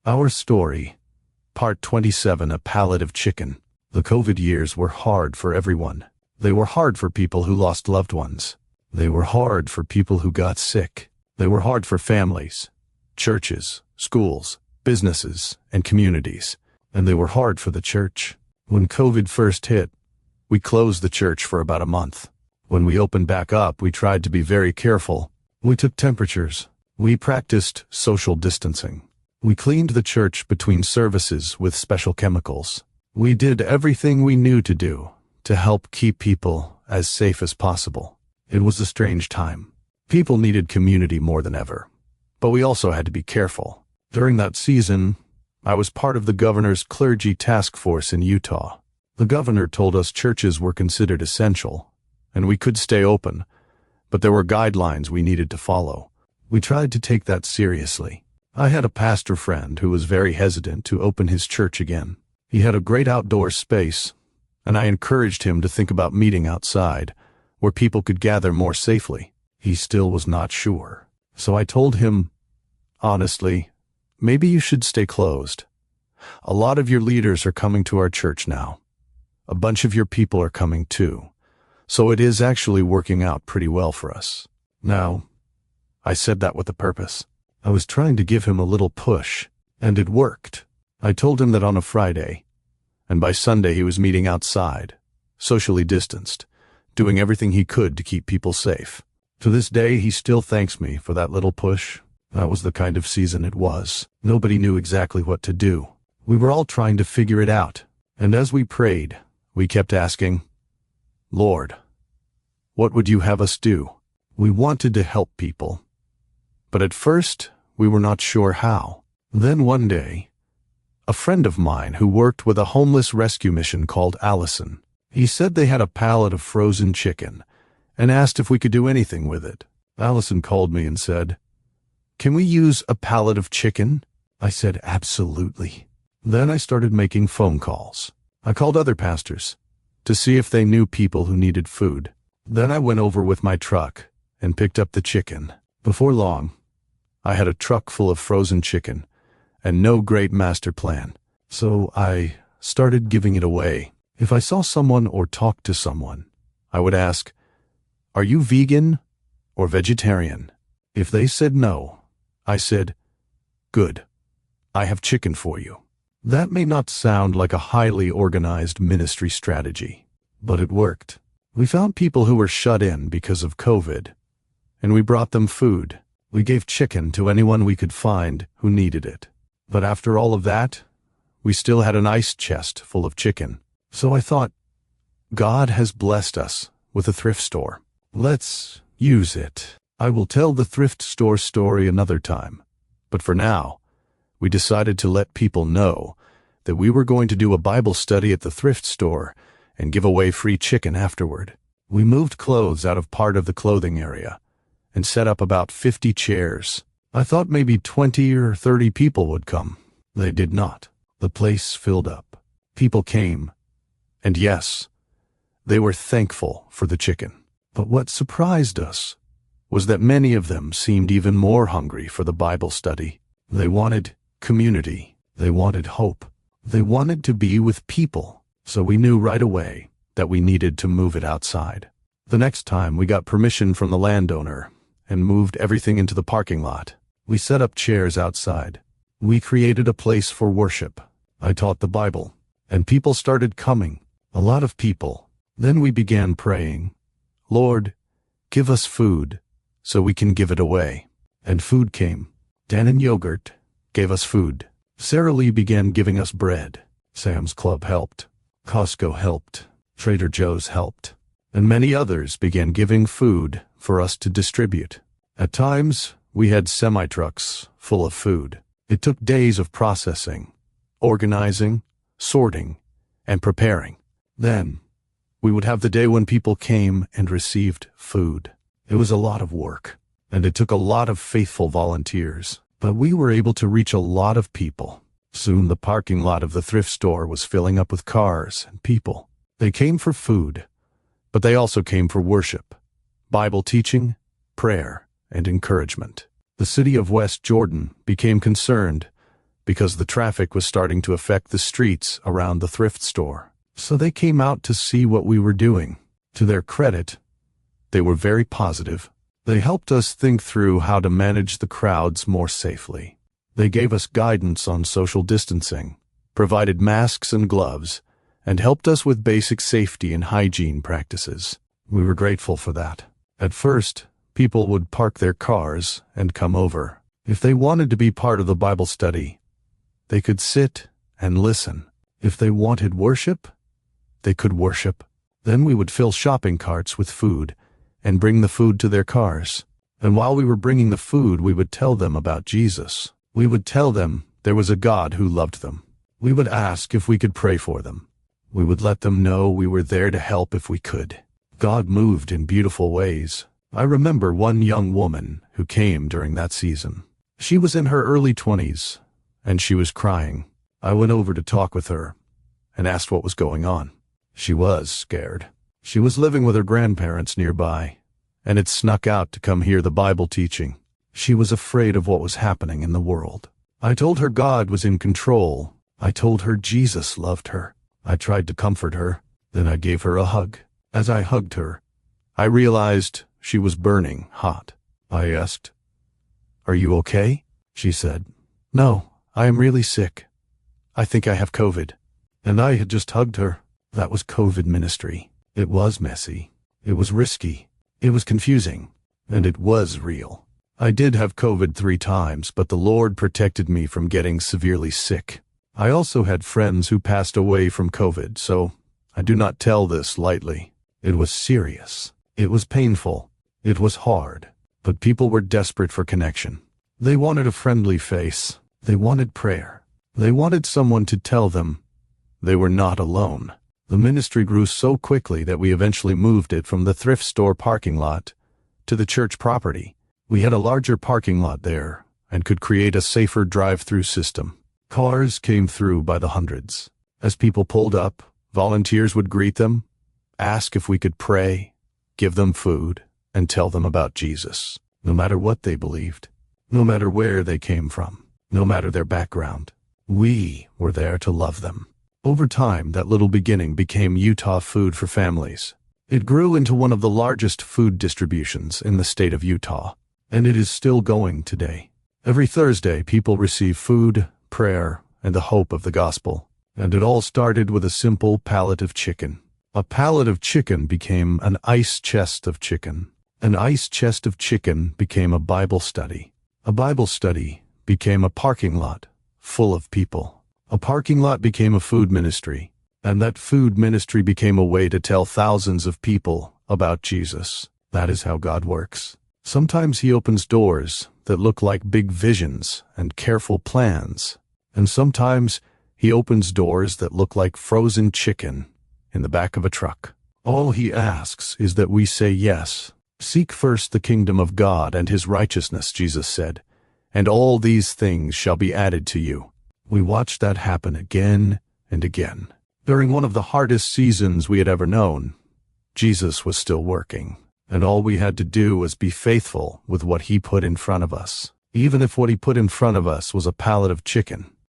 Our story, Part 27, A Pallet of Chicken. The COVID years were hard for everyone. They were hard for people who lost loved ones. They were hard for people who got sick. They were hard for families, churches, schools, businesses, and communities. And they were hard for the church. When COVID first hit, we closed the church for about a month. When we opened back up, we tried to be very careful. We took temperatures. We practiced social distancing. We cleaned the church between services with special chemicals. We did everything we knew to do to help keep people as safe as possible. It was a strange time. People needed community more than ever. But we also had to be careful. During that season, I was part of the governor's clergy task force in Utah. The governor told us churches were considered essential, and we could stay open, but there were guidelines we needed to follow. We tried to take that seriously. I had a pastor friend who was very hesitant to open his church again. He had a great outdoor space, and I encouraged him to think about meeting outside, where people could gather more safely. He still was not sure. So I told him, honestly, maybe you should stay closed. A lot of your leaders are coming to our church now. A bunch of your people are coming too. So it is actually working out pretty well for us. Now, I said that with a purpose. I was trying to give him a little push, and it worked. I told him that on a Friday, and by Sunday he was meeting outside, socially distanced, doing everything he could to keep people safe. To this day, he still thanks me for that little push. That was the kind of season it was. Nobody knew exactly what to do. We were all trying to figure it out, and as we prayed, we kept asking, Lord, what would you have us do? We wanted to help people, but at first, we were not sure how. Then one day, a friend of mine who worked with a homeless rescue mission called Alison, he said they had a pallet of frozen chicken and asked if we could do anything with it. Alison called me and said, "Can we use a pallet of chicken?" I said, "Absolutely." Then I started making phone calls. I called other pastors to see if they knew people who needed food. Then I went over with my truck and picked up the chicken. Before long, I had a truck full of frozen chicken and no great master plan. So I started giving it away. If I saw someone or talked to someone, I would ask, "Are you vegan or vegetarian?" If they said no, I said, "Good, I have chicken for you." That may not sound like a highly organized ministry strategy, but it worked. We found people who were shut in because of COVID, and we brought them food. We gave chicken to anyone we could find who needed it. But after all of that, we still had an ice chest full of chicken. So I thought, God has blessed us with a thrift store. Let's use it. I will tell the thrift store story another time. But for now, we decided to let people know that we were going to do a Bible study at the thrift store and give away free chicken afterward. We moved clothes out of part of the clothing area and set up about 50 chairs. I thought maybe 20 or 30 people would come. They did not. The place filled up. People came, and yes, they were thankful for the chicken. But what surprised us was that many of them seemed even more hungry for the Bible study. They wanted community. They wanted hope. They wanted to be with people. So we knew right away that we needed to move it outside. The next time we got permission from the landowner and moved everything into the parking lot. We set up chairs outside. We created a place for worship. I taught the Bible, and people started coming. A lot of people. Then we began praying, "Lord, give us food so we can give it away." And food came. Dan and Yogurt gave us food. Sarah Lee began giving us bread. Sam's Club helped. Costco helped. Trader Joe's helped. And many others began giving food for us to distribute. At times, we had semi-trucks full of food. It took days of processing, organizing, sorting, and preparing. Then, we would have the day when people came and received food. It was a lot of work, and it took a lot of faithful volunteers, but we were able to reach a lot of people. Soon the parking lot of the thrift store was filling up with cars and people. They came for food, but they also came for worship, Bible teaching, prayer, and encouragement. The city of West Jordan became concerned because the traffic was starting to affect the streets around the thrift store. So they came out to see what we were doing. To their credit, they were very positive. They helped us think through how to manage the crowds more safely. They gave us guidance on social distancing, provided masks and gloves, and helped us with basic safety and hygiene practices. We were grateful for that. At first, people would park their cars and come over. If they wanted to be part of the Bible study, they could sit and listen. If they wanted worship, they could worship. Then we would fill shopping carts with food and bring the food to their cars. And while we were bringing the food, we would tell them about Jesus. We would tell them there was a God who loved them. We would ask if we could pray for them. We would let them know we were there to help if we could. God moved in beautiful ways. I remember one young woman who came during that season. She was in her early 20s, and she was crying. I went over to talk with her and asked what was going on. She was scared. She was living with her grandparents nearby, and had snuck out to come hear the Bible teaching. She was afraid of what was happening in the world. I told her God was in control. I told her Jesus loved her. I tried to comfort her. Then I gave her a hug. As I hugged her, I realized she was burning hot. I asked, "Are you okay?" She said, "No, I am really sick. I think I have COVID." And I had just hugged her. That was COVID ministry. It was messy. It was risky. It was confusing. And it was real. I did have COVID 3 times, but the Lord protected me from getting severely sick. I also had friends who passed away from COVID, so I do not tell this lightly. It was serious. It was painful. It was hard. But people were desperate for connection. They wanted a friendly face. They wanted prayer. They wanted someone to tell them they were not alone. The ministry grew so quickly that we eventually moved it from the thrift store parking lot to the church property. We had a larger parking lot there and could create a safer drive-through system. Cars came through by the hundreds. As people pulled up, volunteers would greet them, ask if we could pray, give them food, and tell them about Jesus. No matter what they believed, no matter where they came from, no matter their background, we were there to love them. Over time, that little beginning became Utah Food for Families. It grew into one of the largest food distributions in the state of Utah, and it is still going today. Every Thursday, people receive food, prayer, and the hope of the gospel. And it all started with a simple pallet of chicken. A pallet of chicken became an ice chest of chicken. An ice chest of chicken became a Bible study. A Bible study became a parking lot full of people. A parking lot became a food ministry, and that food ministry became a way to tell thousands of people about Jesus. That is how God works. Sometimes He opens doors that look like big visions and careful plans, and sometimes He opens doors that look like frozen chicken in the back of a truck. All He asks is that we say yes. Seek first the kingdom of God and His righteousness, Jesus said, and all these things shall be added to you. We watched that happen again and again. During one of the hardest seasons we had ever known, Jesus was still working, and all we had to do was be faithful with what He put in front of us. Even if what He put in front of us was a pallet of chicken,